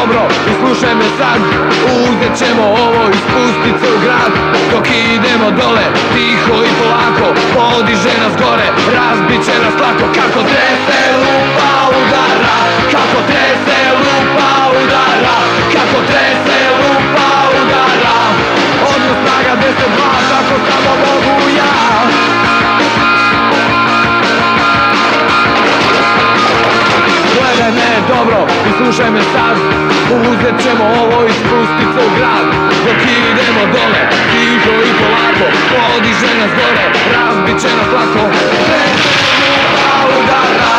dobro i slušaj me sad. Uzet ćemo ovo i spustit se u grad. Dok idemo dole, tiho i polako, podiže nas gore, razbit će nas lako. Kako trese lupa udara, kako trese lupa udara, kako trese lupa udara. Odnos snaga 10-2, tako samo mogu ja. Gledaj me dobro i slušaj me sad. Uzet ćemo ovo i spustit se u grad. Dok idemo dole, tiho i polako, podiže nas gore, razbit će nas lako. Trese lupa udara,